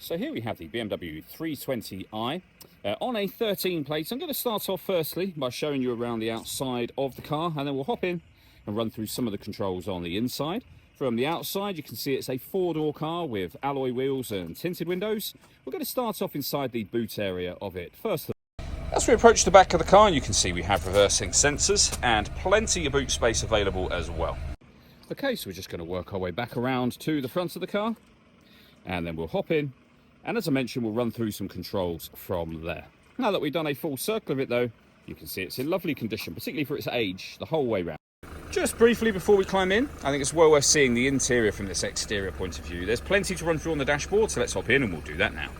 So here we have the BMW 320i on a 13 plate. I'm going to start off firstly by showing you around the outside of the car, and then we'll hop in and run through some of the controls on the inside. From the outside, you can see it's a four-door car with alloy wheels and tinted windows. We're going to start off inside the boot area of it first. As we approach the back of the car, you can see we have reversing sensors and plenty of boot space available as well. Okay, so we're just going to work our way back around to the front of the car, and then we'll hop in. And as I mentioned, we'll run through some controls from there. Now that we've done a full circle of it though, you can see it's in lovely condition, particularly for its age, the whole way round. Just briefly before we climb in, I think it's well worth seeing the interior from this exterior point of view. There's plenty to run through on the dashboard, so let's hop in and we'll do that now.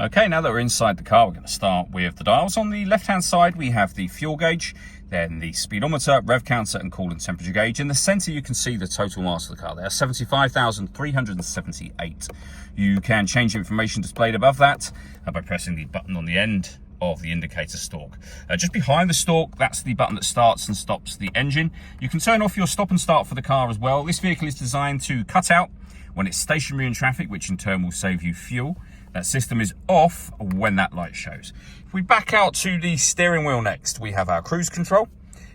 Okay, now that we're inside the car, we're going to start with the dials. On the left-hand side, we have the fuel gauge, then the speedometer, rev counter, and coolant temperature gauge. In the centre, you can see the total mass of the car there, 75,378. You can change the information displayed above that by pressing the button on the end of the indicator stalk. Just behind the stalk, that's the button that starts and stops the engine. You can turn off your stop and start for the car as well. This vehicle is designed to cut out when it's stationary in traffic, which in turn will save you fuel. That system is off when that light shows. If we back out to the steering wheel next, we have our cruise control.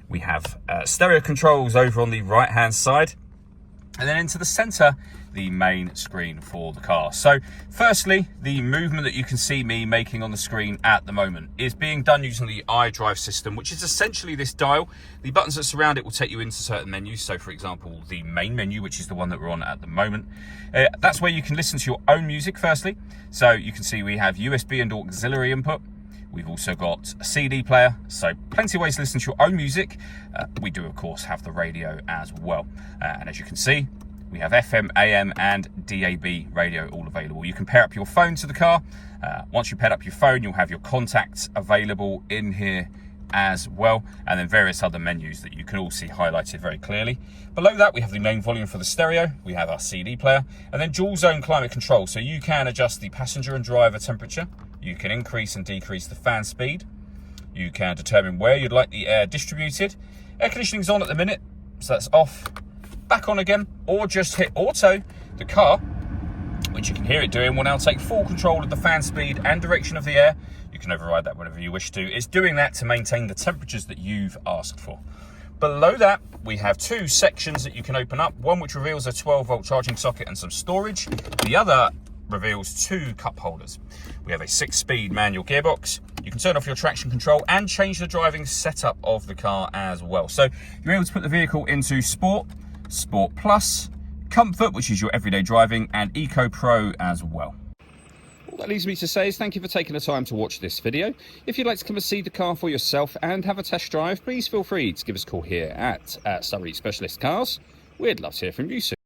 We have stereo controls over on the right hand side. And then into the center, the main screen for the car. So firstly, the movement that you can see me making on the screen at the moment is being done using the iDrive system, which is essentially this dial. The buttons that surround it will take you into certain menus. So for example, the main menu, which is the one that we're on at the moment. That's where you can listen to your own music firstly. So you can see we have USB and auxiliary input. We've also got a CD player, so plenty of ways to listen to your own music. We do, of course, have the radio as well. And as you can see, we have FM, AM, and DAB radio all available. You can pair up your phone to the car. Once you pair up your phone, you'll have your contacts available in here as well, and then various other menus that you can all see highlighted very clearly. Below that, we have the main volume for the stereo. We have our CD player, and then dual zone climate control. So you can adjust the passenger and driver temperature. You can increase and decrease the fan speed. You can determine where you'd like the air distributed. Air conditioning's on at the minute, so that's off. Back on again, or just hit auto. The car, which you can hear it doing, will now take full control of the fan speed and direction of the air. You can override that whenever you wish to. It's doing that to maintain the temperatures that you've asked for. Below that, we have two sections that you can open up. One which reveals a 12-volt charging socket and some storage. The other reveals two cup holders. We have a 6-speed manual gearbox. You can turn off your traction control and change the driving setup of the car as well. So you're able to put the vehicle into Sport, Sport Plus, Comfort, which is your everyday driving, and Eco Pro as well. All that leaves me to say is thank you for taking the time to watch this video. If you'd like to come and see the car for yourself and have a test drive, please feel free to give us a call here at Surrey Specialist Cars. We'd love to hear from you soon.